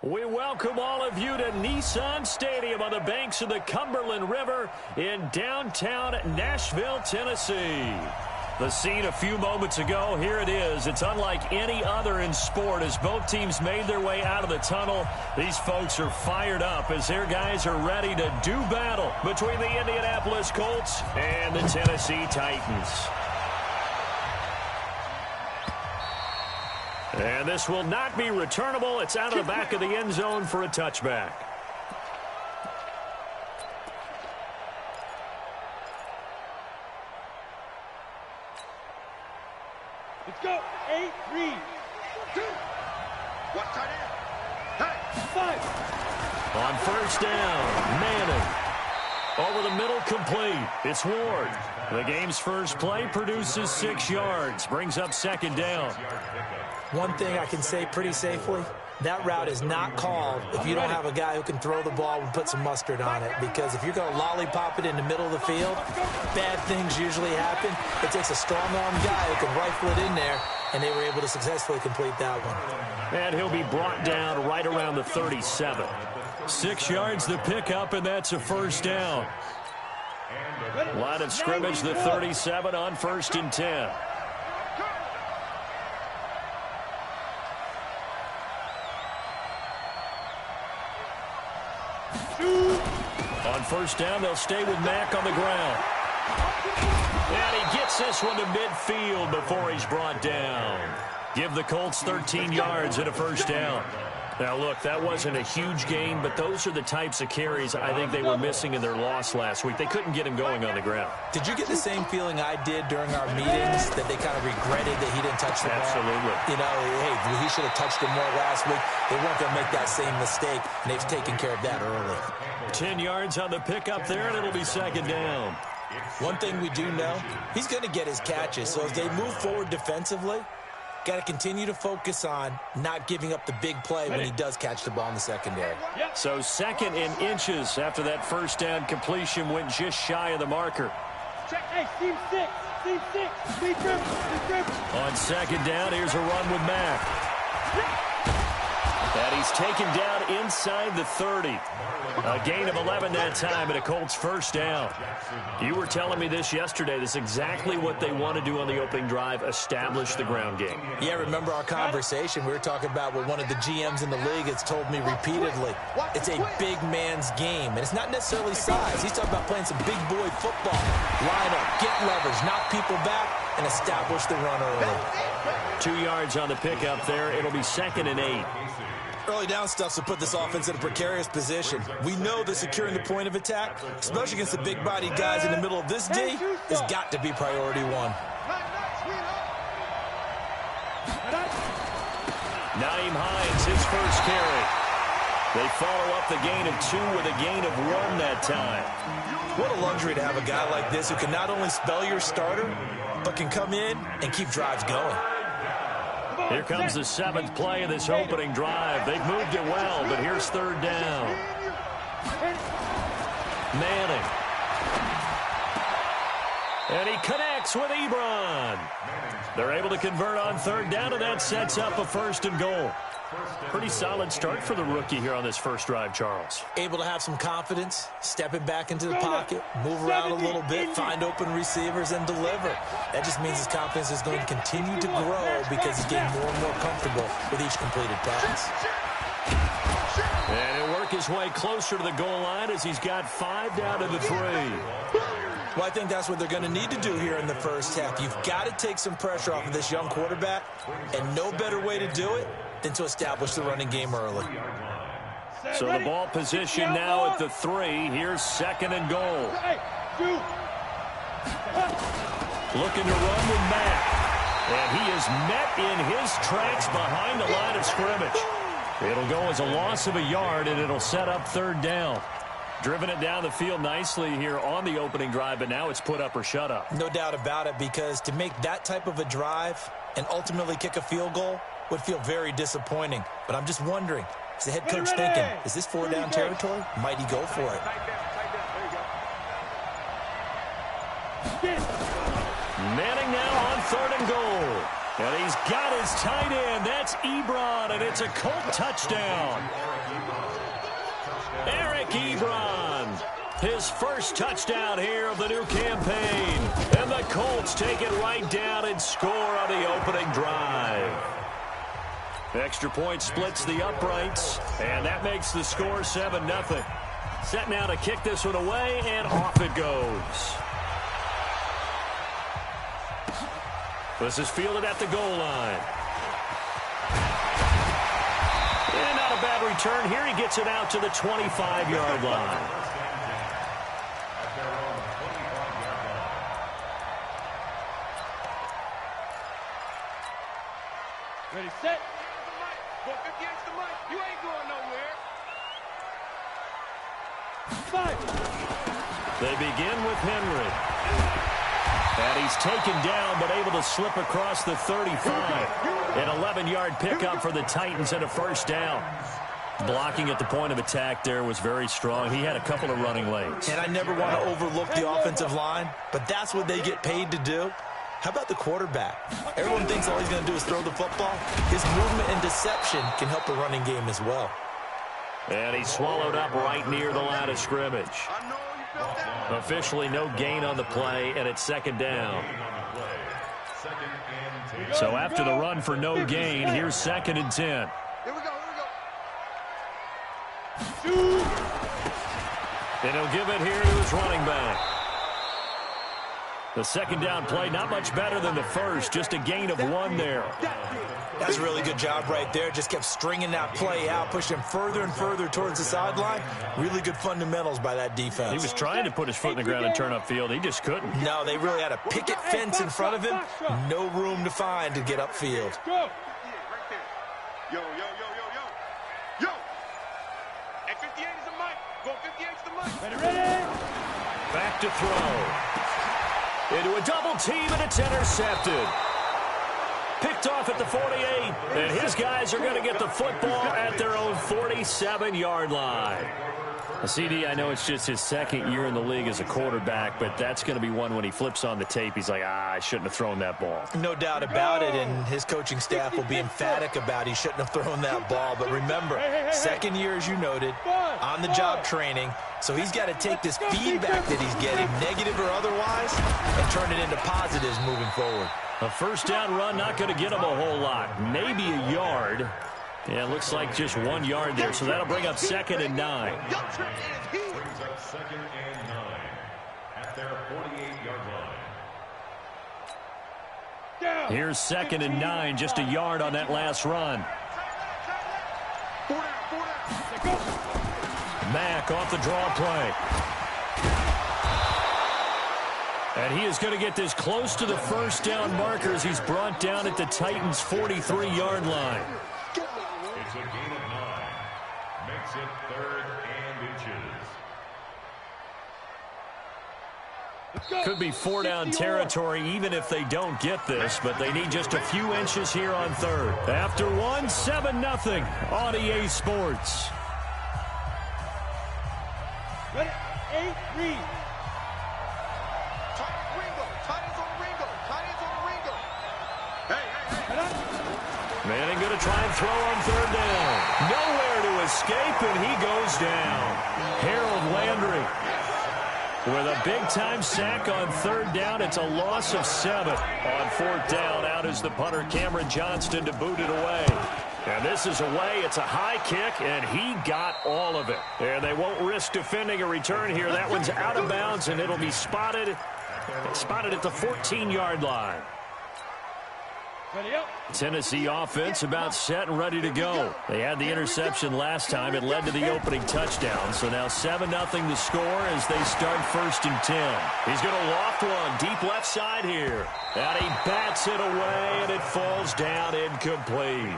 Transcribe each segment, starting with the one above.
We welcome all of you to Nissan Stadium on the banks of the Cumberland River in downtown Nashville, Tennessee. The scene a few moments ago, here it is. It's unlike any other in sport as both teams made their way out of the tunnel. These folks are fired up as their guys are ready to do battle between the Indianapolis Colts and the Tennessee Titans. And this will not be returnable. It's out of the back of the end zone for a touchback. Let's go. 8, 3, 2. What tight end? Hey, 5. On first down, Manning. Over the middle, complete. It's Ward. The game's first play produces 6 yards. Brings up second down. One thing I can say pretty safely, that route is not called if you don't have a guy who can throw the ball and put some mustard on it. Because if you're going to lollipop it in the middle of the field, bad things usually happen. It takes a strong-armed guy who can rifle it in there, and they were able to successfully complete that one. And he'll be brought down right around the 37. 6 yards the pickup, and that's a first down. Line of scrimmage, the 37 on 1st and 10. On first down, they'll stay with Mack on the ground. And he gets this one to midfield before he's brought down. Give the Colts 13 yards and a first down. Now, look, that wasn't a huge gain, but those are the types of carries I think they were missing in their loss last week. They couldn't get him going on the ground. Did you get the same feeling I did during our meetings, that they kind of regretted that he didn't touch the ball? Absolutely. You know, hey, he should have touched it more last week. They weren't going to make that same mistake, and they've taken care of that early. 10 yards on the pickup there, and it'll be second down. One thing we do know, he's going to get his catches. So as they move forward defensively, got to continue to focus on not giving up the big play when he does catch the ball in the secondary. So 2nd and inches after that first down completion went just shy of the marker. Check. Hey, team 6. Team 6. Speed dribble. On second down, here's a run with Mack. And he's taken down inside the 30. A gain of 11 that time and a Colts first down. You were telling me this yesterday. This is exactly what they want to do on the opening drive, establish the ground game. Yeah, remember our conversation? We were talking about what one of the GMs in the league has told me repeatedly. It's a big man's game, and it's not necessarily size. He's talking about playing some big boy football. Line up, get leverage, knock people back, and establish the run early. 2 yards on the pickup there. It'll be 2nd and 8. Early down stuff to put this offense in a precarious position. We know that securing the point of attack, especially against the big-bodied guys in the middle of this D, has got to be priority one. Nyheim Hines, his first carry. They follow up the gain of 2 with a gain of 1 that time. What a luxury to have a guy like this who can not only spell your starter, but can come in and keep drives going. Here comes the 7th play of this opening drive. They've moved it well, but here's 3rd down. Manning. And he connects with Ebron. They're able to convert on 3rd down, and that sets up a 1st and goal. Pretty solid start for the rookie here on this first drive, Charles. Able to have some confidence, stepping back into the pocket, move around a little bit, find open receivers, and deliver. That just means his confidence is going to continue to grow because he's getting more and more comfortable with each completed pass. And he'll work his way closer to the goal line as he's got 5 down to the 3. Well, I think that's what they're going to need to do here in the first half. You've got to take some pressure off of this young quarterback, and no better way to do it than to establish the running game early. So the ball position now at the 3. Here's 2nd and goal. Looking to run with Mack. And he is met in his tracks behind the line of scrimmage. It'll go as a loss of a yard, and it'll set up 3rd down. Driven it down the field nicely here on the opening drive, but now it's put up or shut up. No doubt about it, because to make that type of a drive and ultimately kick a field goal would feel very disappointing. But I'm just wondering, is the head coach thinking, is this 4-down territory? Might he go for it? Manning now on 3rd and goal. And he's got his tight end. That's Ebron, and it's a Colt touchdown. Eric Ebron, his first touchdown here of the new campaign. And the Colts take it right down and score on the opening drive. Extra point splits the uprights, and that makes the score 7-0. Set now to kick this one away, and off it goes. This is fielded at the goal line. And not a bad return here. He gets it out to the 25-yard line. Ready, set. Go 50 extra mic. You ain't going nowhere. 5. They begin with Henry. And he's taken down, but able to slip across the 35. An 11-yard pickup for the Titans and a first down. Blocking at the point of attack there was very strong. He had a couple of running lanes. And I never want to overlook the offensive line, but that's what they get paid to do. How about the quarterback? Everyone thinks all he's going to do is throw the football. His movement and deception can help the running game as well. And he's swallowed up right near the line of scrimmage. Officially no gain on the play, and it's second down. So after the run for no gain, here's 2nd and 10. Here we go. Shoot. And he'll give it here to his running back. The second down play, not much better than the first, just a gain of 1 there. That's a really good job right there. Just kept stringing that play out, pushed him further and further towards the sideline. Really good fundamentals by that defense. He was trying to put his foot in the ground and turn upfield. He just couldn't. No, they really had a picket fence in front of him. No room to find to get upfield. Go. Yo. Hey, 58 is the mic. Go 58 is the mic. Ready. Back to throw. Into a double team, and it's intercepted. Picked off at the 48, and his guys are going to get the football at their own 47-yard line. A CD, I know it's just his second year in the league as a quarterback, but that's going to be one when he flips on the tape. He's like, I shouldn't have thrown that ball. No doubt about it, and his coaching staff will be emphatic about he shouldn't have thrown that ball. But remember, second year, as you noted, on-the-job training, so he's got to take this feedback that he's getting, negative or otherwise, and turn it into positives moving forward. A first down run, not going to get him a whole lot. Maybe a yard. Yeah, it looks like just 1 yard there, so that'll bring up 2nd and 9. Brings up 2nd and 9 at their 48-yard line. Here's 2nd and 9, just a yard on that last run. Mack off the draw play. And he is going to get this close to the first down marker as he's brought down at the Titans' 43-yard line. It's a gain of 9. Makes it 3rd and inches. Could be 4-down territory even if they don't get this, but they need just a few inches here on 3rd. After 1, 7-0 on EA Sports. Ready. 8, read. Manning going to try and throw on 3rd down. Nowhere to escape, and he goes down. Harold Landry with a big-time sack on 3rd down. It's a loss of 7. On 4th down, out is the punter, Cameron Johnston, to boot it away. And this is away. It's a high kick, and he got all of it. And they won't risk defending a return here. That one's out of bounds, and it'll be spotted at the 14-yard line. Tennessee offense about set and ready to go. They had the interception last time. It led to the opening touchdown. So now 7-0 the score as they start 1st and 10. He's going to loft one deep left side here. And he bats it away, and it falls down incomplete.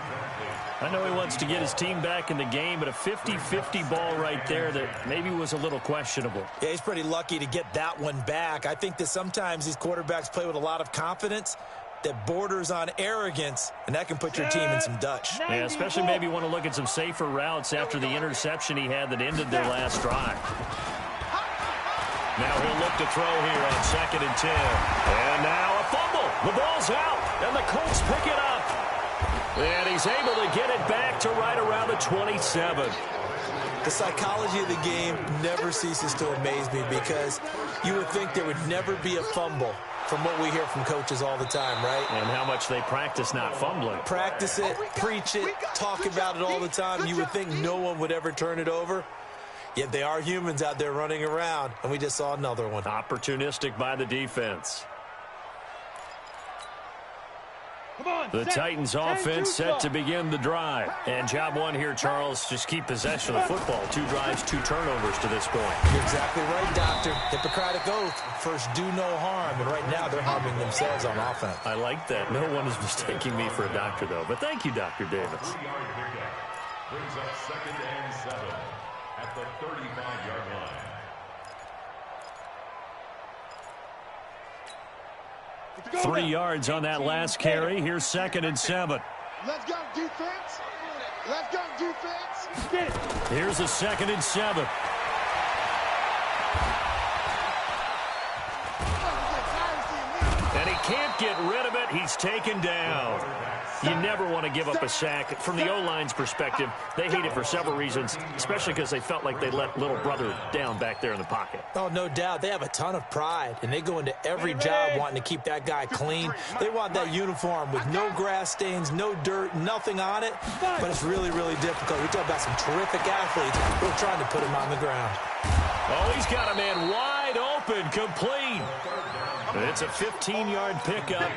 I know he wants to get his team back in the game, but a 50-50 ball right there that maybe was a little questionable. Yeah, he's pretty lucky to get that one back. I think that sometimes these quarterbacks play with a lot of confidence that borders on arrogance, and that can put your team in some Dutch. Yeah, especially maybe want to look at some safer routes after the interception he had that ended their last drive. Now he'll look to throw here on 2nd and 10. And now a fumble. The ball's out. And the Colts pick it up. And he's able to get it back to right around the 27. The psychology of the game never ceases to amaze me because you would think there would never be a fumble from what we hear from coaches all the time, right? And how much they practice not fumbling. Practice it, preach it, talk about it all the time. You would think no one would ever turn it over. Yet they are humans out there running around, and we just saw another one. Opportunistic by the defense. The Titans offense set to begin the drive. And job one here, Charles, just keep possession of the football. 2 drives, 2 turnovers to this point. You're exactly right, Doctor. Hippocratic oath. First, do no harm. And right now, they're harming themselves on offense. I like that. No one is mistaking me for a doctor, though. But thank you, Dr. Davis. 3-yard pickup brings up 2nd and 7 at the 35-yard line. Go 3 now. yards on that last carry. Here's 2nd and 7. Let's go, defense. Let's go, defense. Get it. Here's a 2nd and 7. And he can't get rid of it. He's taken down. You never want to give up a sack. From the O-line's perspective, they hate it for several reasons, especially because they felt like they let little brother down back there in the pocket. Oh, no doubt. They have a ton of pride, and they go into every job wanting to keep that guy clean. They want that uniform with no grass stains, no dirt, nothing on it. But it's really, really difficult. We talk about some terrific athletes. We're trying to put him on the ground. Oh, he's got a man wide open, complete. It's a 15-yard pickup,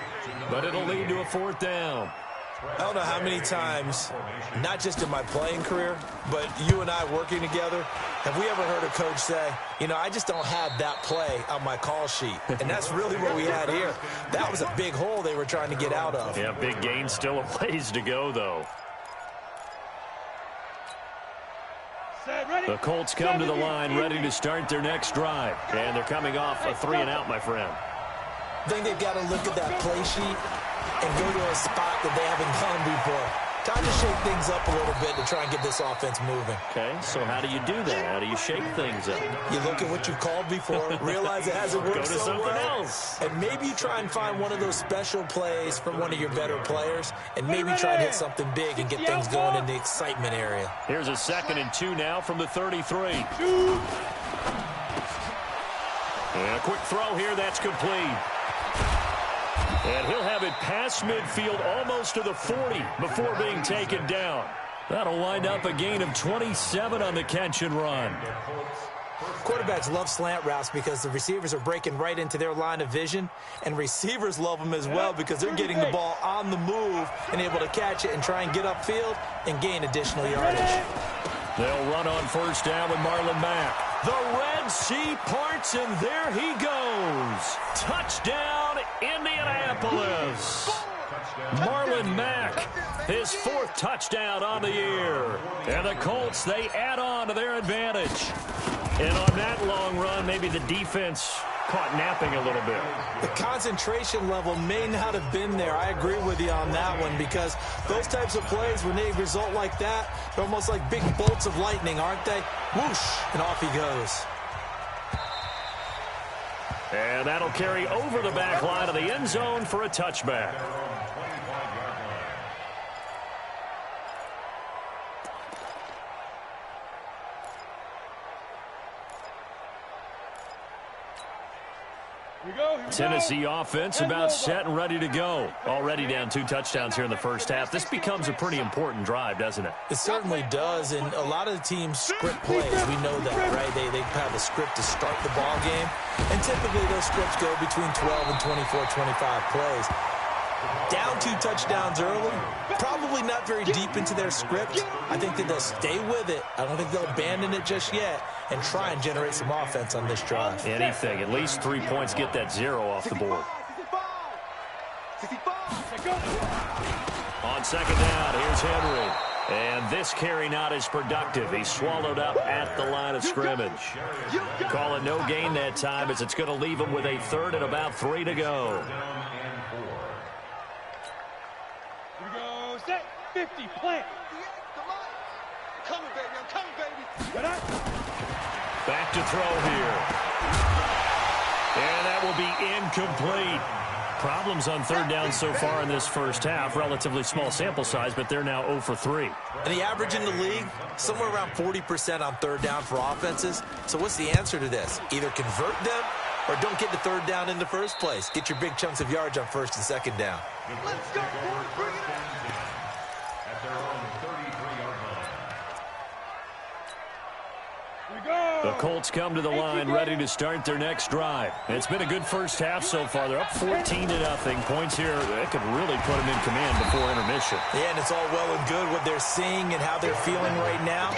but it'll lead to a 4th down. I don't know how many times, not just in my playing career, but you and I working together, have we ever heard a coach say, you know, I just don't have that play on my call sheet. And that's really what we had here. That was a big hole they were trying to get out of. Yeah, big gain, still a ways to go, though. The Colts come to the line ready to start their next drive. And they're coming off a 3-and-out, my friend. I think they've got to look at that play sheet and go to a spot that they haven't gone before. Time to shake things up a little bit to try and get this offense moving. Okay, so how do you do that? How do you shake things up? You look at what you've called before, realize it hasn't worked Go to so something well, else. and maybe you try and find one of those special plays from one of your better players, and maybe try and hit something big and get things going in the excitement area. Here's a 2nd and 2 now from the 33. And a quick throw here, that's complete. And he'll have it past midfield almost to the 40 before being taken down. That'll wind up a gain of 27 on the catch and run. Quarterbacks love slant routes because the receivers are breaking right into their line of vision, and receivers love them as well because they're getting the ball on the move and able to catch it and try and get upfield and gain additional yardage. They'll run on 1st down with Marlon Mack. The Red Sea parts, and there he goes. Touchdown, Indianapolis. Marlon Mack, his 4th touchdown on the year. And the Colts, they add on to their advantage. And on that long run, maybe the defense caught napping a little bit. The concentration level may not have been there. I agree with you on that one because those types of plays, when they result like that, they're almost like big bolts of lightning, aren't they? Whoosh, and off he goes. And that'll carry over the back line of the end zone for a touchback. Tennessee offense about set and ready to go. Already down 2 touchdowns here in the first half. This becomes a pretty important drive, doesn't it? It certainly does, and a lot of the teams script plays. We know that, right? They have a script to start the ball game, and typically those scripts go between 12 and 24, 25 plays. Down 2 touchdowns early, probably not very deep into their script. I think that they'll stay with it. I don't think they'll abandon it just yet and try and generate some offense on this drive. Anything. At least 3 points, get that 0 off the board. On 2nd down, here's Henry. And this carry not as productive. He's swallowed up at the line of scrimmage. Call it no gain that time as it's going to leave him with a 3rd and about 3 to go. 50, plant. Coming, baby. I'm coming, baby. Back to throw here. And that will be incomplete. problems on third down so far in this first half. Relatively small sample size, but they're now 0 for 3. And the average in the league, somewhere around 40% on third down for offenses. So what's the answer to this? Either convert them or don't get the third down in the first place. Get your big chunks of yards on first and second down. Let's go, boys. Bring it on. At their own 33-yard line. The Colts come to the line ready to start their next drive. It's been a good first half so far. They're up 14-0. Points here that could really put them in command before intermission. Yeah, and it's all well and good what they're seeing and how they're feeling right now.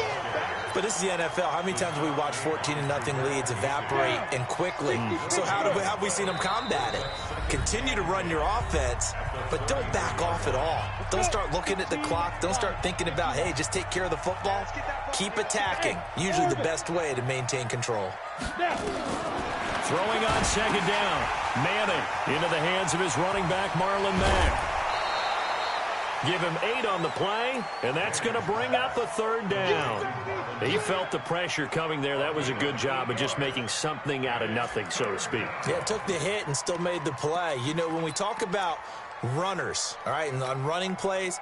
But this is the NFL. How many times have we watched 14-0 leads evaporate and quickly? So how have we seen them combat it? Continue to run your offense, but don't back off at all. Don't start looking at the clock. Don't start thinking about, hey, just take care of the football. Keep attacking. Usually the best way to maintain control. Throwing on second down. Manning into the hands of his running back, Marlon Mack. Give him 8 on the play, and that's going to bring up a third down. He felt the pressure coming there. That was a good job of just making something out of nothing, so to speak. Yeah, took the hit and still made the play. You know, when we talk about runners, all right, and on running plays,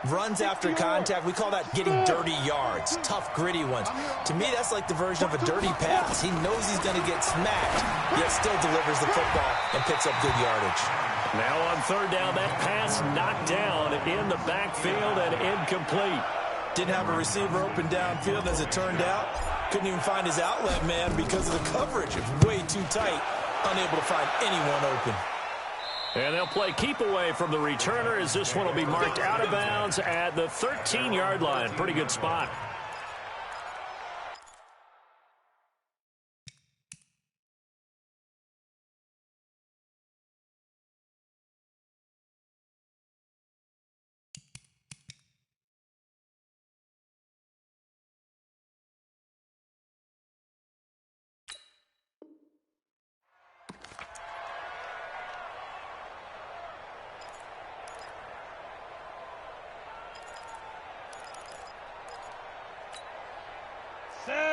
runs after contact, we call that getting dirty yards, tough, gritty ones. To me, that's like the version of a dirty pass. He knows he's going to get smacked, yet still delivers the football and picks up good yardage. Now on third down, that pass knocked down in the backfield and incomplete. Didn't have a receiver open downfield, as it turned out. Couldn't even find his outlet man because of the coverage. It was way too tight, unable to find anyone open. And they'll play keep away from the returner as this one will be marked out of bounds at the 13-yard line. Pretty good spot.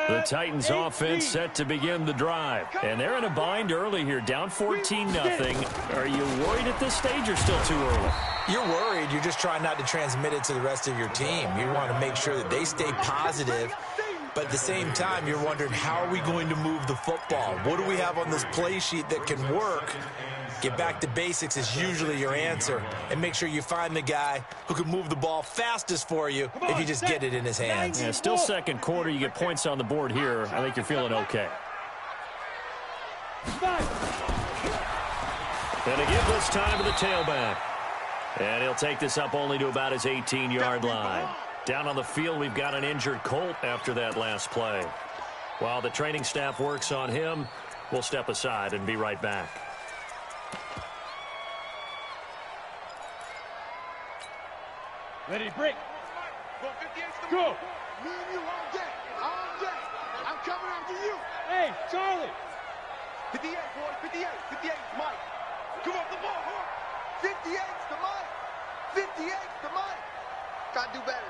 The Titans offense set to begin the drive. And they're in a bind early here, down 14-0. Are you worried at this stage or still too early? You're worried. You're just trying not to transmit it to the rest of your team. You want to make sure that they stay positive. But at the same time, you're wondering, how are we going to move the football? What do we have on this play sheet that can work? Get back to basics is usually your answer. And make sure you find the guy who can move the ball fastest for you if you just get it in his hands. Yeah, still second quarter. You get points on the board here. I think you're feeling okay. And to give this time to the tailback. And he'll take this up only to about his 18-yard line. Down on the field, we've got an injured Colt after that last play. While the training staff works on him, we'll step aside and be right back. Ready, break. Go. Me and you all day. All day. I'm coming after you. Hey, Charlie. 58, boy. 58. 58, Mike. Come on, the ball. 58's the Mike. 58's the Mike. Gotta do better.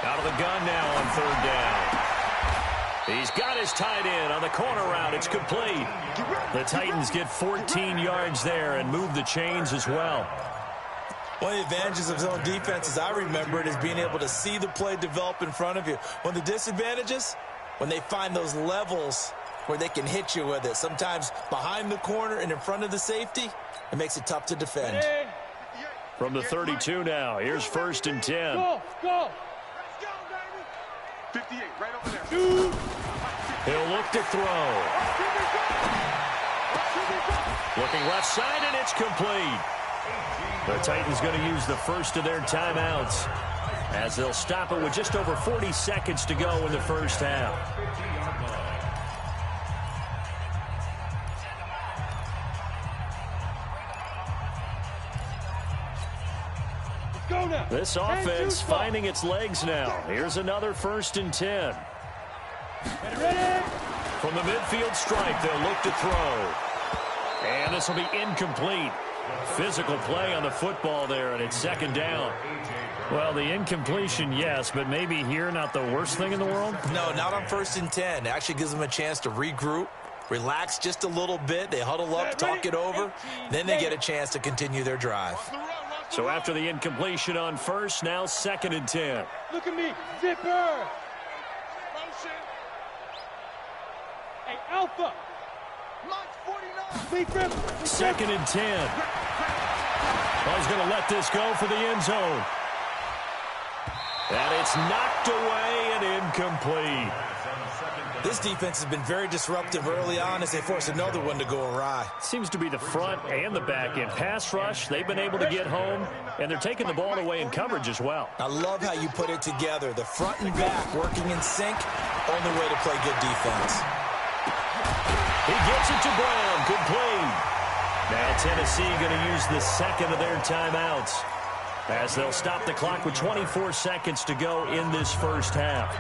Out of the gun now on third down. He's got his tight end on the corner route. It's complete. The Titans get 14 yards there and move the chains as well. One of the advantages of zone defense, as I remember it, is being able to see the play develop in front of you. One of the disadvantages, when they find those levels where they can hit you with it. Sometimes behind the corner and in front of the safety, it makes it tough to defend. From the 32 now, here's 1st and 10. Go, go. 58, right over there. He'll look to throw. Looking left side, and it's complete. The Titans going to use the first of their timeouts as they'll stop it with just over 40 seconds to go in the first half. Go now. This offense finding its legs now. Here's another 1st and 10. Ready. From the midfield stripe, they'll look to throw. And this will be incomplete. Physical play on the football there, and it's 2nd down. Well, the incompletion, yes, but maybe here not the worst thing in the world? No, not on 1st and 10. It actually gives them a chance to regroup, relax just a little bit. They huddle up, talk it over, then they get a chance to continue their drive. So after the incompletion on first, now 2nd and 10. Look at me, zipper. Hey, Alpha. Mike's 49. Big rip. 2nd and 10. Well, he's going to let this go for the end zone. And it's knocked away and incomplete. This defense has been very disruptive early on as they force another one to go awry. Seems to be the front and the back end. Pass rush, they've been able to get home, and they're taking the ball away in coverage as well. I love how you put it together. The front and back working in sync, only way to play good defense. He gets it to Brown, complete. Now Tennessee going to use the second of their timeouts as they'll stop the clock with 24 seconds to go in this first half.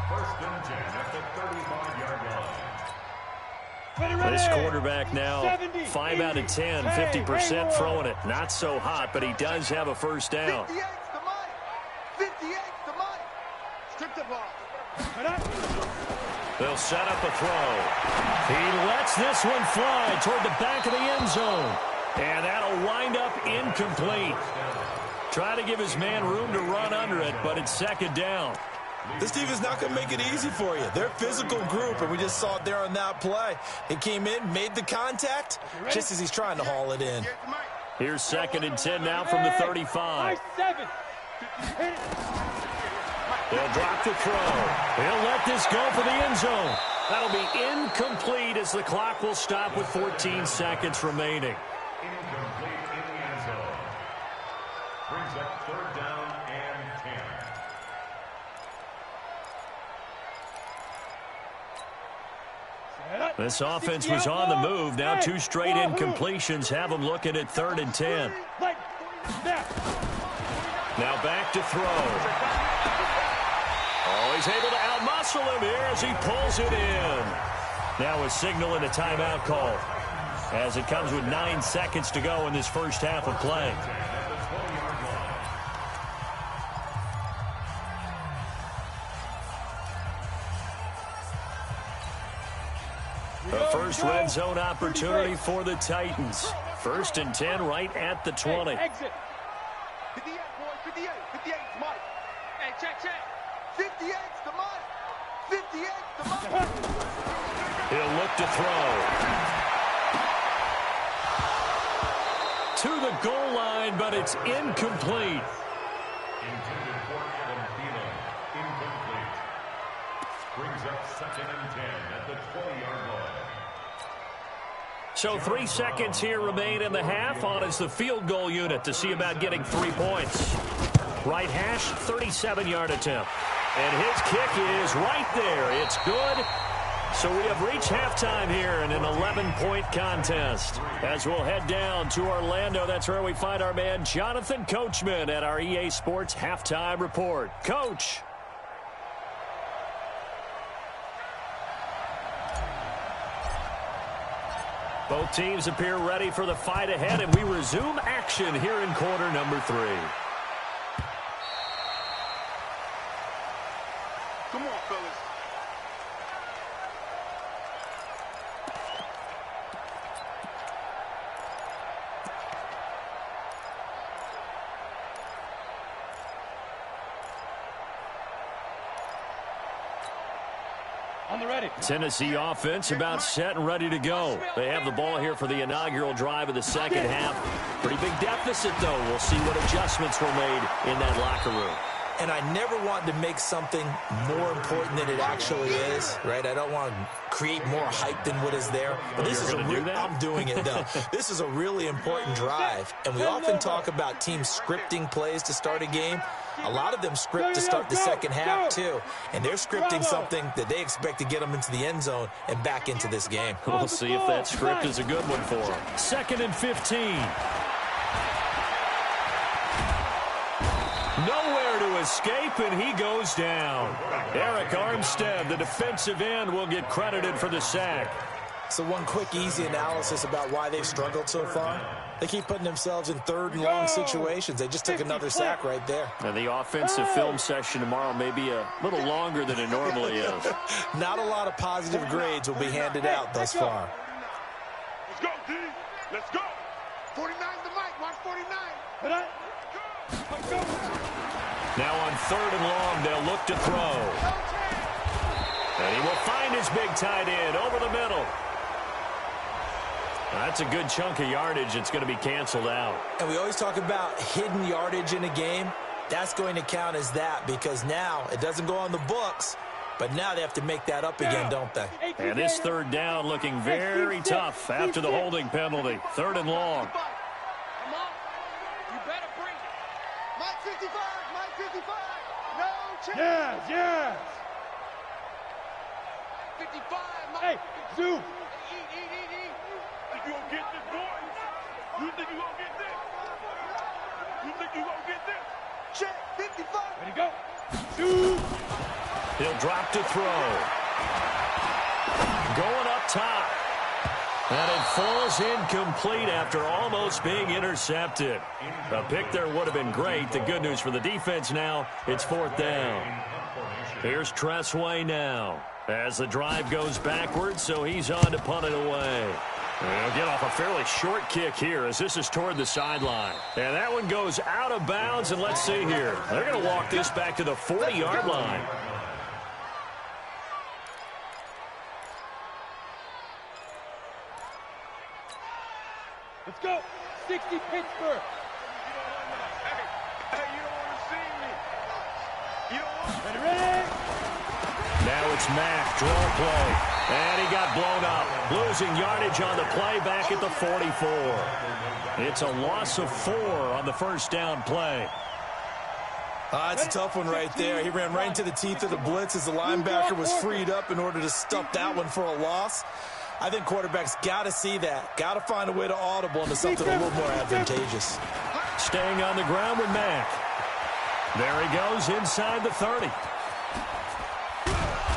First and 10 at the 35-yard line. This quarterback now 5 out of 10, 50% throwing it. Not so hot, but he does have a first down. 58's the Mike. 58's the Mike. Strip the ball. They'll set up a throw. He lets this one fly toward the back of the end zone. And that'll wind up incomplete. Try to give his man room to run under it, but it's 2nd down. This team is not going to make it easy for you. They're a physical group, and we just saw it there on that play. He came in, made the contact, just as he's trying to haul it in. Here's 2nd and 10 now from the 35. They'll drop the throw. He'll let this go for the end zone. That'll be incomplete as the clock will stop with 14 seconds remaining. Incomplete in the end zone. Brings up 3rd down and 10. This offense was on the move. Now 2 straight incompletions have them looking at 3rd and 10. Now back to throw. Oh, he's able to outmuscle him here as he pulls it in. Now a signal and a timeout call as it comes with 9 seconds to go in this first half of play. The first red zone opportunity for the Titans. 1st and 10 right at the 20. Exit. 58, boy. 58. 58's Mike. Hey, check. 58's the Mike. 58's the Mike. He'll look to throw. To the goal line, but it's incomplete. Intended for Adam Thielen. Incomplete. Brings up 2nd and 10 at the 20-yard line. So 3 seconds here remain in the half on as the field goal unit to see about getting 3 points. Right hash, 37-yard attempt. And his kick is right there. It's good. So we have reached halftime here in an 11-point contest. As we'll head down to Orlando, that's where we find our man Jonathan Coachman at our EA Sports Halftime Report. Coach. Both teams appear ready for the fight ahead, and we resume action here in quarter number 3. Come on, fellas. On the ready. Tennessee offense about set and ready to go. They have the ball here for the inaugural drive of the second half. Pretty big deficit, though. We'll see what adjustments were made in that locker room. And I never want to make something more important than it actually is, right? I don't want to create more hype than what is there. But this is I'm doing it, though. This is a really important drive. And we often talk about teams scripting plays to start a game. A lot of them script to start the second half, too. And they're scripting something that they expect to get them into the end zone and back into this game. We'll see if that script is a good one for them. 2nd and 15. Nowhere to escape, and he goes down. Eric Armstead, the defensive end, will get credited for the sack. So one quick, easy analysis about why they've struggled so far. They keep putting themselves in third and long situations. They just took another sack right there. And the offensive film session tomorrow may be a little longer than it normally is. Not a lot of positive grades will be handed out thus far. Let's go, D. Let's go. 49 the mic. Watch 49. Now on third and long, they'll look to throw. And he will find his big tight end over the middle. That's a good chunk of yardage. It's going to be canceled out. And we always talk about hidden yardage in a game. That's going to count as that because now it doesn't go on the books, but now they have to make that up again, don't they? And this third down looking very tough after the holding penalty. Third and long. Come on. You better bring it. Mike 55. Mike 55. No chance. Yes. 55. Mike. Hey, Zoo. Eat. Think you gonna get this, boy? You think you gonna get this? You think you gonna get this? Check. 55. Ready to go. Zoo. He'll drop to throw. Going up top. And it falls incomplete after almost being intercepted. A pick there would have been great. The good news for the defense now, it's fourth down. Here's Tressway now as the drive goes backwards, so he's on to punt it away. They'll get off a fairly short kick here as this is toward the sideline. And that one goes out of bounds, and let's see here. They're going to walk this back to the 40-yard line. Let's go. 60 Pittsburgh. Hey, you don't want to see me. You don't want Ready? Now it's Mack, draw play. And he got blown up. Losing yardage on the play back at the 44. It's a loss of 4 on the first down play. It's a tough one right there. He ran right into the teeth of the blitz as the linebacker was freed up in order to stuff that one for a loss. I think quarterbacks got to see that. Got to find a way to audible into something a little more advantageous. Staying on the ground with Mack. There he goes inside the 30.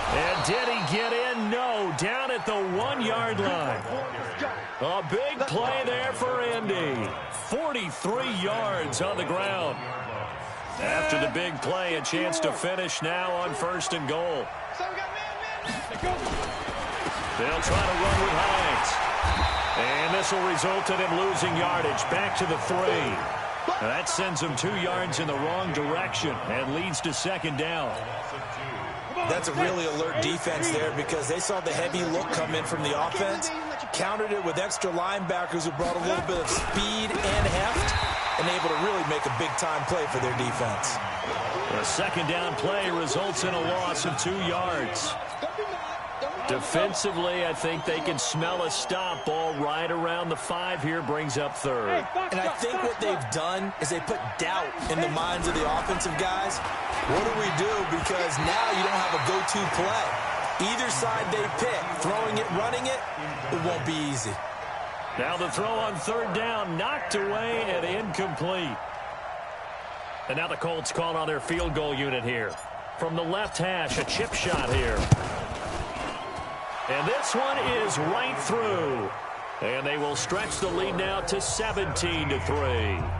And did he get in? No. Down at the 1-yard line. A big play there for Indy. 43 yards on the ground. After the big play, a chance to finish now on first and goal. They'll try to run with Hines. And this will result in him losing yardage back to the 3. That sends him 2 yards in the wrong direction and leads to second down. That's a really alert defense there because they saw the heavy look come in from the offense, countered it with extra linebackers who brought a little bit of speed and heft, and able to really make a big-time play for their defense. A second down play results in a loss of 2 yards. Defensively, I think they can smell a stop ball right around the 5 here, brings up third. And I think what they've done is they put doubt in the minds of the offensive guys. What do we do? Because now you don't have a go-to play. Either side they pick, throwing it, running it, it won't be easy. Now the throw on third down, knocked away and incomplete. And now the Colts call on their field goal unit here. From the left hash, a chip shot here. And this one is right through. And they will stretch the lead now to 17-3.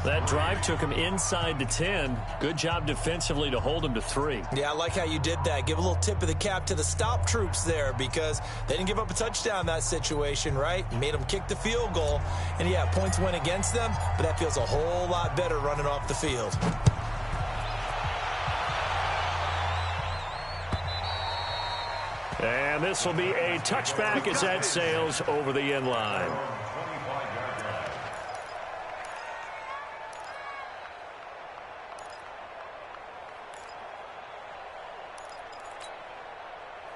That drive took him inside the 10. Good job defensively to hold him to 3. Yeah, I like how you did that. Give a little tip of the cap to the stop troops there because they didn't give up a touchdown in that situation, right? Made them kick the field goal. And, yeah, points went against them, but that feels a whole lot better running off the field. And this will be a touchback as that sails over the end line.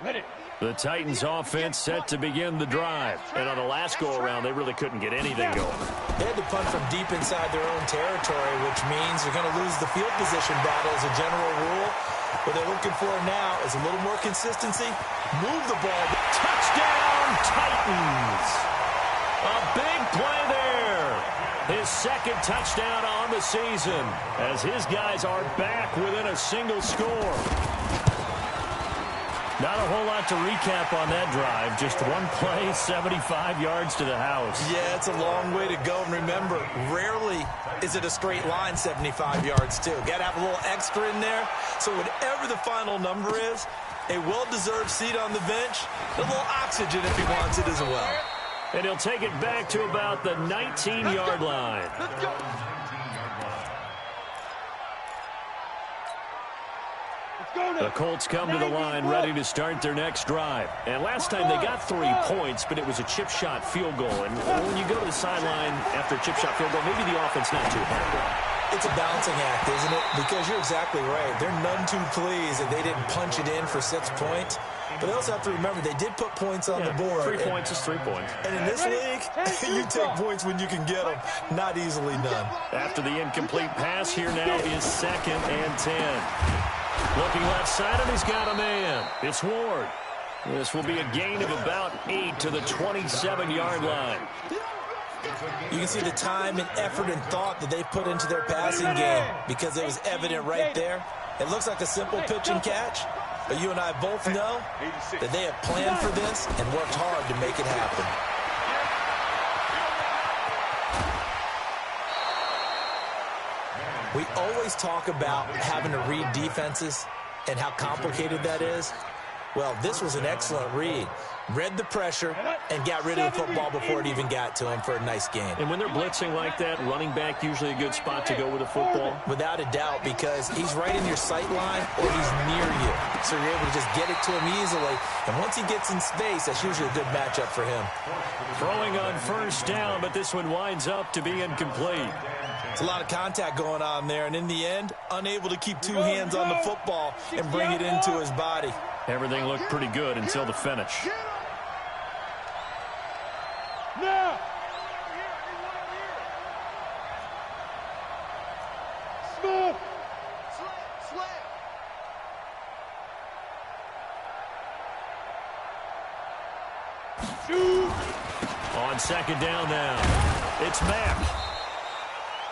Ready. The Titans offense set to begin the drive. And on the last go-around, they really couldn't get anything going. They had to punt from deep inside their own territory, which means they're going to lose the field position battle as a general rule. What they're looking for now is a little more consistency. Move the ball. Touchdown, Titans! A big play there. His second touchdown on the season as his guys are back within a single score. Not a whole lot to recap on that drive. Just one play, 75 yards to the house. Yeah, it's a long way to go. And remember, rarely is it a straight line 75 yards, too. Got to have a little extra in there. So whatever the final number is, a well-deserved seat on the bench, a little oxygen if he wants it as well. And he'll take it back to about the 19-yard line. Let's go. The Colts come to the line ready to start their next drive. And last time they got 3 points, but it was a chip shot field goal. And when you go to the sideline after a chip shot field goal, maybe the offense not too hard. It's a balancing act, isn't it? Because you're exactly right. They're none too pleased that they didn't punch it in for 6 points. But they also have to remember they did put points on the board. 3 points is 3 points. And in this league, you take points when you can get them. Not easily done. After the incomplete pass, here now is 2nd and 10. Looking left side, and he's got a man. It's Ward. This will be a gain of about 8 to the 27-yard line. You can see the time and effort and thought that they put into their passing game because it was evident right there. It looks like a simple pitch and catch, but you and I both know that they have planned for this and worked hard to make it happen. We always talk about having to read defenses and how complicated that is. Well, this was an excellent read. Read the pressure and got rid of the football before it even got to him for a nice gain. And when they're blitzing like that, running back usually a good spot to go with the football? Without a doubt, because he's right in your sight line or he's near you. So you're able to just get it to him easily. And once he gets in space, that's usually a good matchup for him. Throwing on first down, but this one winds up to be incomplete. It's a lot of contact going on there, and in the end, unable to keep 2 hands on the football and bring it into his body. Everything looked pretty good until the finish. Now. Smooth. Slam. Shoot. On 2nd down now, it's Mack.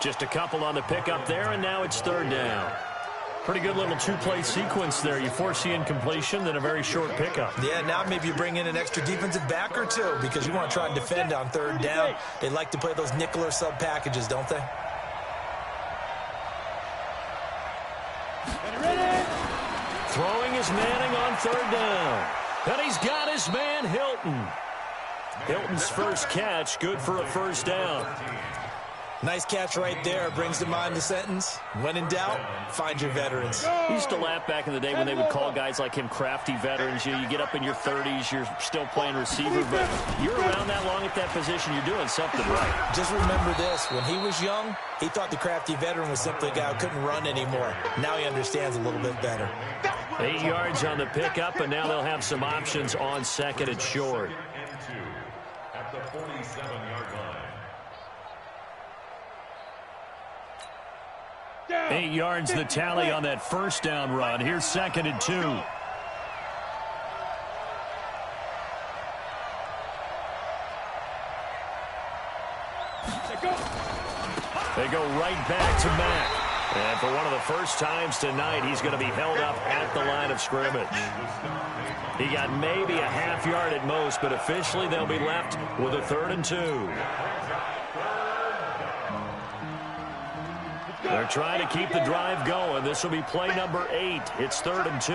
Just a couple on the pickup there, and now it's 3rd down. Pretty good little 2-play sequence there. You force the incompletion, then a very short pickup. Yeah, now maybe you bring in an extra defensive back or 2 because you want to try and defend on 3rd down. They like to play those nickel or sub packages, don't they? Throwing is Manning on 3rd down. And he's got his man, Hilton. Hilton's first catch, good for a 1st down. Nice catch right there. Brings to mind the sentence, when in doubt, find your veterans. I used to laugh back in the day when they would call guys like him crafty veterans. You get up in your 30s, you're still playing receiver, but you're around that long at that position, you're doing something right. Just remember this. When he was young, he thought the crafty veteran was simply a guy who couldn't run anymore. Now he understands a little bit better. 8 yards on the pickup, and now they'll have some options on 2nd and short. At the 47-yard line. 8 yards the tally on that 1st down run. Here's 2nd and 2. They go right back to Mack. And for one of the first times tonight, he's going to be held up at the line of scrimmage. He got maybe a half yard at most, but officially they'll be left with a 3rd and 2. They're trying to keep the drive going. This will be play number 8. It's 3rd and 2.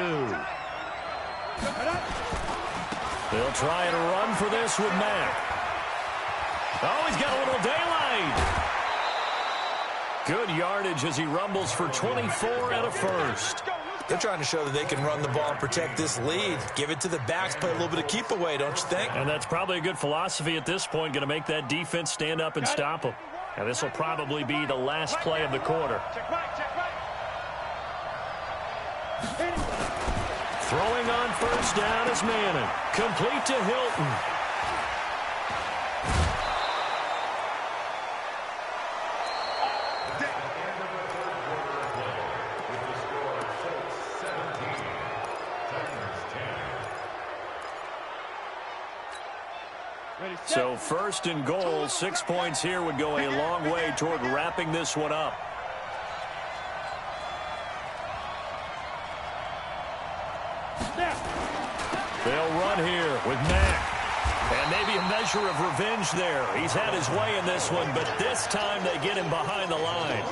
They'll try and run for this with Mack. Oh, he's got a little daylight. Good yardage as he rumbles for 24 and a 1st. They're trying to show that they can run the ball and protect this lead. Give it to the backs, play a little bit of keep away, don't you think? And that's probably a good philosophy at this point, going to make that defense stand up and stop them. And this will probably be the last play of the quarter. Throwing on first down is Manning. Complete to Hilton. So 1st and goal, 6 points here would go a long way toward wrapping this one up. They'll run here with Mack. And maybe a measure of revenge there. He's had his way in this one, but this time they get him behind the line.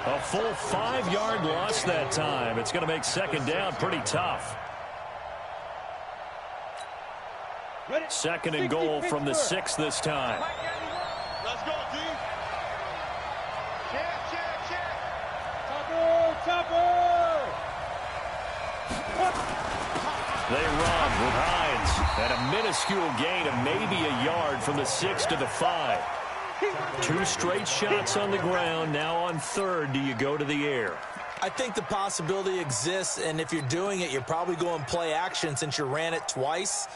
A full 5-yard loss that time. It's going to make second down pretty tough. Second and goal from the 6 this time. Let's go, D. Check. Chopper. They run with Hines at a minuscule gain of maybe a yard from the 6 to the 5. 2 straight shots on the ground. Now on third, do you go to the air? I think the possibility exists, and if you're doing it, you're probably going play action since you ran it twice.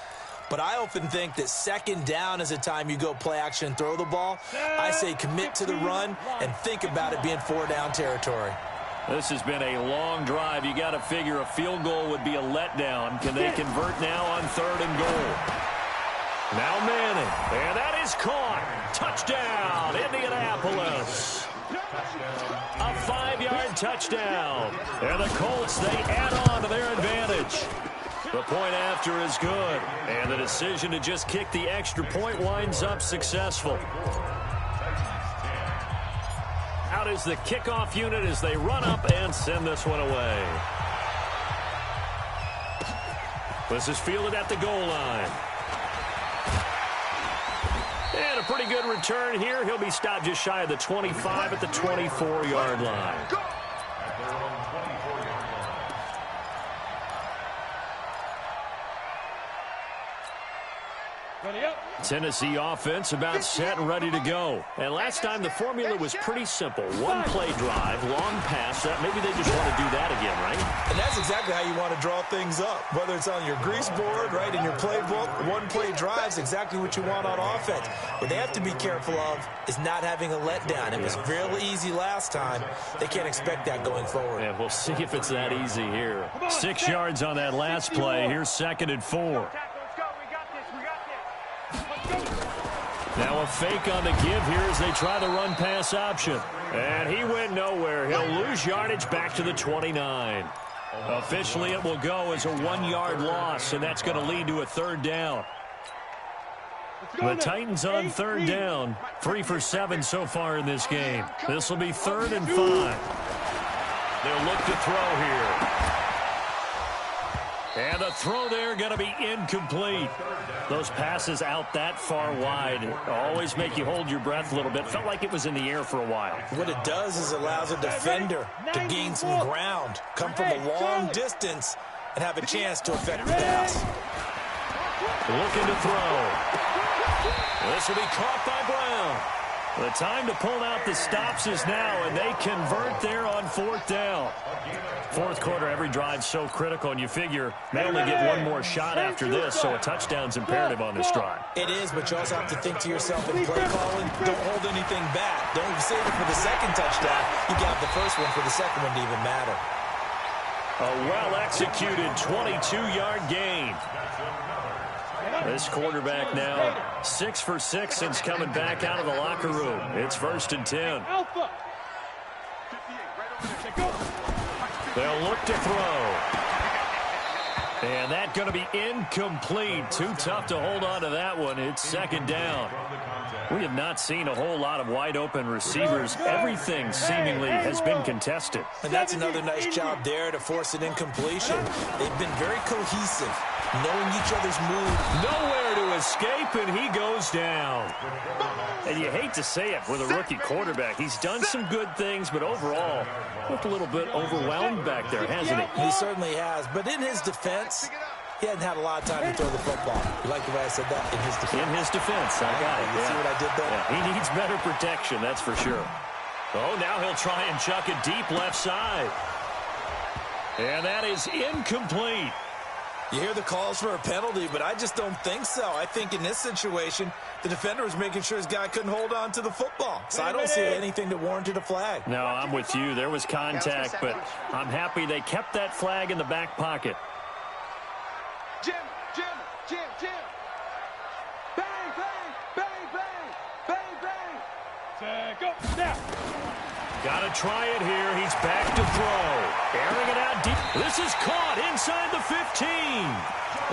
But I often think that second down is the time you go play action and throw the ball. I say commit to the run and think about it being 4-down territory. This has been a long drive. You got to figure a field goal would be a letdown. Can they convert now on third and goal? Now Manning, and that is caught. Touchdown, Indianapolis. A 5-yard touchdown. And the Colts, they add on to their advantage. The point after is good. And the decision to just kick the extra point winds up successful. Out is the kickoff unit as they run up and send this one away. This is fielded at the goal line. And a pretty good return here. He'll be stopped just shy of the 25 at the 24-yard line. Tennessee offense about set and ready to go. And last time the formula was pretty simple. One play drive, long pass. Maybe they just want to do that again, right? And that's exactly how you want to draw things up. Whether it's on your grease board, right, in your playbook, one play drive is exactly what you want on offense. What they have to be careful of is not having a letdown. It was really easy last time. They can't expect that going forward. And we'll see if it's that easy here. 6 yards on that last play. Here's 2nd and 4. Now a fake on the give here as they try the run-pass option. And he went nowhere. He'll lose yardage back to the 29. Officially, it will go as a 1-yard loss, and that's going to lead to a 3rd down. The Titans on 3rd down. 3 for 7 so far in this game. This will be 3rd and 5. They'll look to throw here. And the throw there going to be incomplete. Those passes out that far wide always make you hold your breath a little bit. Felt like it was in the air for a while. What it does is allows a defender to gain some ground, come from a long distance, and have a chance to affect the pass. Looking to throw. This will be caught by Brown. The time to pull out the stops is now, and they convert there on 4th down. 4th quarter, every drive's so critical, and you figure they only get one more shot after this, so a touchdown's imperative on this drive. It is, but you also have to think to yourself in play calling, don't hold anything back. Don't save it for the second touchdown. You got the first one for the second one to even matter. A well-executed 22-yard gain. This quarterback now 6 for 6 since coming back out of the locker room. It's 1st and 10. They'll look to throw. And that's going to be incomplete. Too tough to hold on to that one. It's 2nd down. We have not seen a whole lot of wide-open receivers. Everything seemingly has been contested. And that's another nice job there to force an incompletion. They've been very cohesive, knowing each other's move. Nowhere to escape, and he goes down. And you hate to say it with a rookie quarterback. He's done some good things, but overall, looked a little bit overwhelmed back there, hasn't he? He certainly has. But in his defense, he hadn't had a lot of time to throw the football. You like the way I said that? In his defense. In his defense, I got it. You see what I did there? Yeah, he needs better protection, that's for sure. Oh, now he'll try and chuck it deep left side. And that is incomplete. You hear the calls for a penalty, but I just don't think so. I think in this situation, the defender was making sure his guy couldn't hold on to the football. So I don't see anything that warranted a flag. No, I'm with you. There was contact, but I'm happy they kept that flag in the back pocket. Jim. Bang, bang, bang, bang, bang, bang. Go, now. Got to try it here. He's back to throw. Airing it out deep. This is caught inside the 15.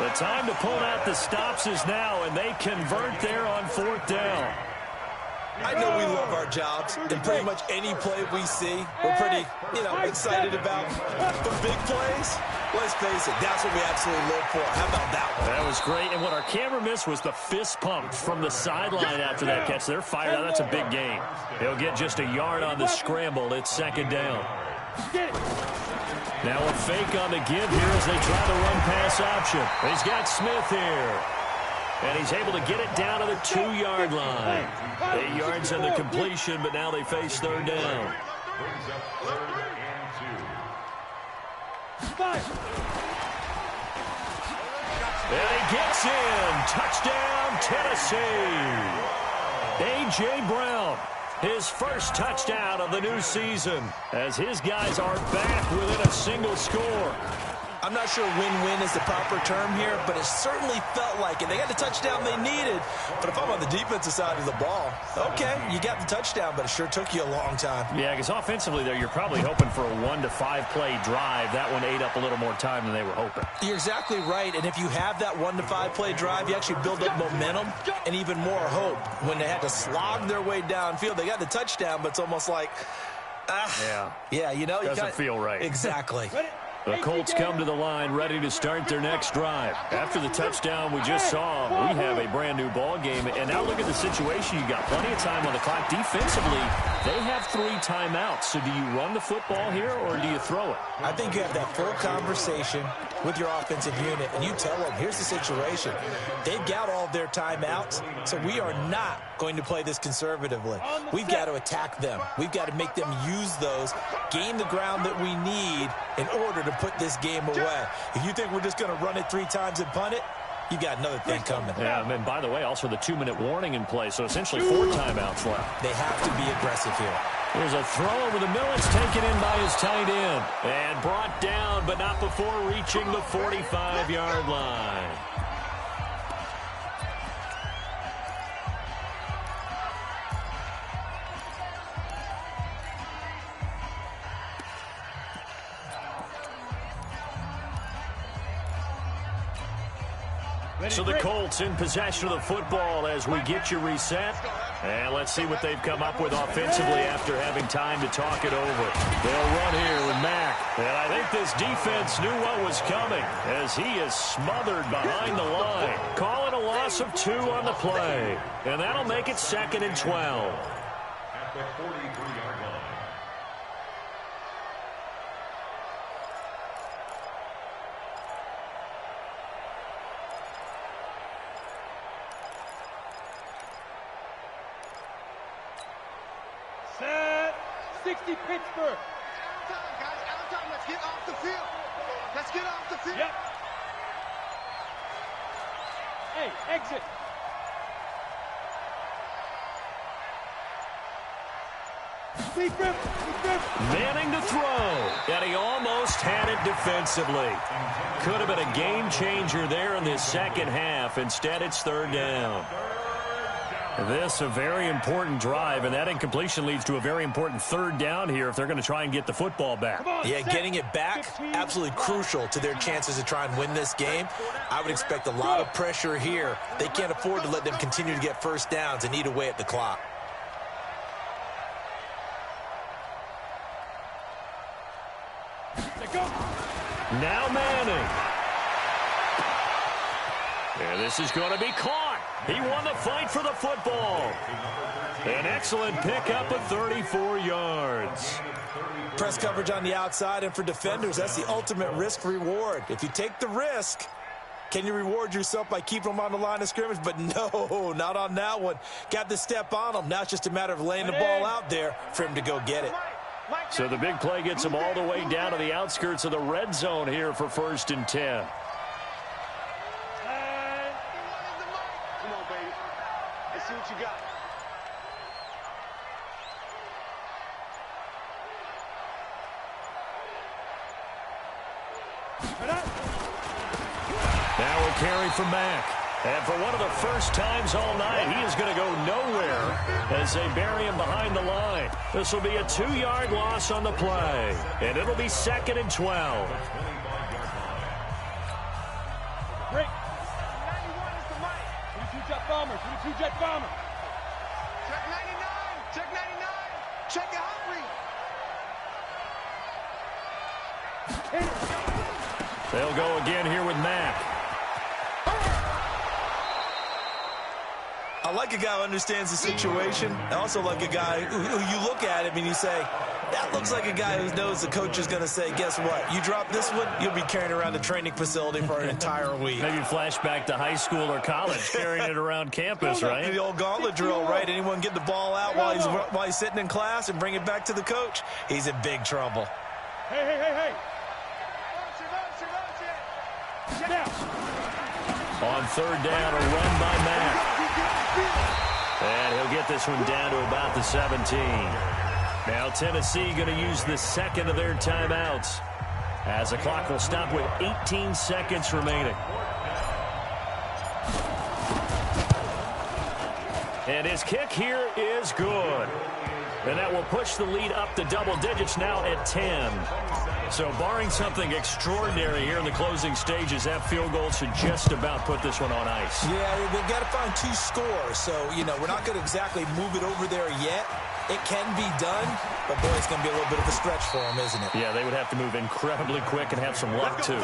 The time to pull out the stops is now, and they convert there on 4th down. I know we love our jobs, and pretty much any play we see, we're pretty, excited about. But big plays, let's face it, that's what we absolutely live for. How about that one? That was great, and what our camera missed was the fist pump from the sideline after that catch. They're fired out. That's a big gain. He'll get just a yard on the scramble. It's 2nd down. Now a fake on the give here as they try the run-pass option. He's got Smith here. And he's able to get it down to the 2-yard line. 8 yards on the completion, but now they face 3rd down. And he gets in. Touchdown, Tennessee. A.J. Brown, his first touchdown of the new season, as his guys are back within a single score. I'm not sure win-win is the proper term here, but it certainly felt like it. They got the touchdown they needed, but if I'm on the defensive side of the ball, okay, you got the touchdown, but it sure took you a long time. Yeah, because offensively there, you're probably hoping for a 1 to 5 play drive. That one ate up a little more time than they were hoping. You're exactly right, and if you have that 1 to 5 play drive, you actually build up momentum and even more hope. When they had to slog their way downfield, they got the touchdown, but it's almost like, doesn't feel right. Exactly. The Colts come to the line ready to start their next drive. After the touchdown we just saw, we have a brand-new ball game. And now look at the situation. You got plenty of time on the clock. Defensively, they have 3 timeouts. So do you run the football here or do you throw it? I think you have that full conversation with your offensive unit, and you tell them, here's the situation. They've got all of their timeouts, so we are not going to play this conservatively. We've got to attack them. We've got to make them use those, gain the ground that we need in order to put this game away. If you think we're just going to run it 3 times and punt it, you got another thing coming. Yeah, and by the way, also the 2-minute warning in play, so essentially 4 timeouts left. They have to be aggressive here. Here's a throw over the middle. It's taken in by his tight end. And brought down, but not before reaching the 45-yard line. So the Colts in possession of the football as we get you reset. And let's see what they've come up with offensively after having time to talk it over. They'll run here with Mack. And I think this defense knew what was coming as he is smothered behind the line. Call it a loss of 2 on the play. And that'll make it 2nd and 12. At the 43-yard line. Set. 60 Pittsburgh. Out of time, guys. Out of time. Let's get off the field. Let's get off the field. Yep. Hey, exit. Manning to throw, and he almost had it defensively. Could have been a game changer there in this second half. Instead, it's 3rd down. This a very important drive, and that incompletion leads to a very important 3rd down here if they're going to try and get the football back. Yeah, getting it back, absolutely crucial to their chances to try and win this game. I would expect a lot of pressure here. They can't afford to let them continue to get first downs and eat away at the clock. Now Manning. And this is going to be caught. He won the fight for the football. An excellent pickup of 34 yards. Press coverage on the outside, and for defenders, that's the ultimate risk-reward. If you take the risk, can you reward yourself by keeping them on the line of scrimmage? But no, not on that one. Got the step on them. Now it's just a matter of laying the ball out there for him to go get it. So the big play gets him all the way down to the outskirts of the red zone here for 1st and 10. Come on, baby. Let's see what you got. Now a carry from Mack. And for one of the first times all night, he is going to go nowhere as they bury him behind the line. This will be a 2-yard loss on the play. And it'll be 2nd and 12. Break. two-jet bomber. Check 99. Check 99. Check it hungry. Hit it. They'll go again here with Mack. I like a guy who understands the situation. I also like a guy who you look at him and you say, that looks like a guy who knows the coach is going to say, guess what? You drop this one, you'll be carrying around the training facility for an entire week. Maybe flashback to high school or college, carrying it around campus, right? The old gauntlet drill, right? Anyone get the ball out while he's sitting in class and bring it back to the coach? He's in big trouble. Hey. Get out. On third down, a run by Mack. And he'll get this one down to about the 17. Now Tennessee going to use the second of their timeouts as the clock will stop with 18 seconds remaining. And his kick here is good. And that will push the lead up to double digits now at 10. So barring something extraordinary here in the closing stages, that field goal should just about put this one on ice. Yeah, they've got to find 2 scores. So, we're not going to exactly move it over there yet. It can be done, but, boy, it's going to be a little bit of a stretch for them, isn't it? Yeah, they would have to move incredibly quick and have some luck, too.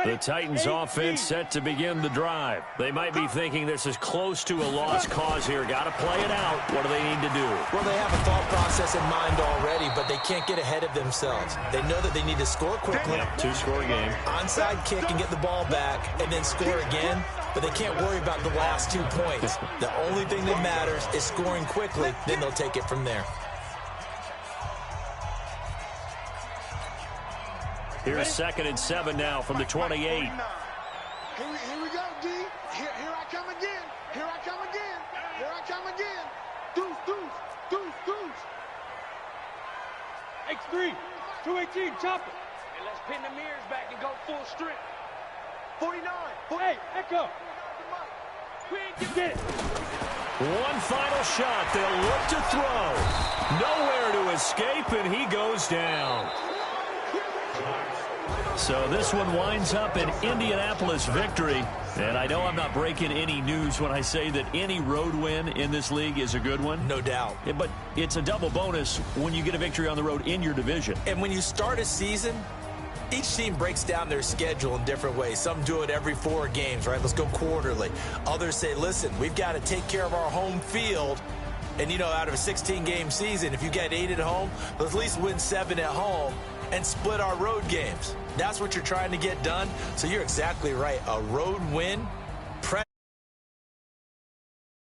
The Titans offense set to begin the drive. They might be thinking this is close to a lost cause here. Got to play it out. What do they need to do? Well, they have a thought process in mind already, but they can't get ahead of themselves. They know that they need to score quickly. Yep, 2-score game. Onside kick and get the ball back and then score again, but they can't worry about the last 2 points. The only thing that matters is scoring quickly, then they'll take it from there. Here's 2nd and 7 now from the 28. Here we go, D. Here I come again. Here I come again. Here I come again. Deuce. X3, 218, chop it. And let's pin the mirrors back and go full strength. 49. Hey, Echo. Get it. One final shot. They'll look to throw. Nowhere to escape, and he goes down. So this one winds up an Indianapolis victory. And I know I'm not breaking any news when I say that any road win in this league is a good one. No doubt. Yeah, but it's a double bonus when you get a victory on the road in your division. And when you start a season, each team breaks down their schedule in different ways. Some do it every 4 games, right? Let's go quarterly. Others say, listen, we've got to take care of our home field. And, out of a 16-game season, if you get 8 at home, let's at least win 7 at home and split our road games. That's what you're trying to get done. So you're exactly right. A road win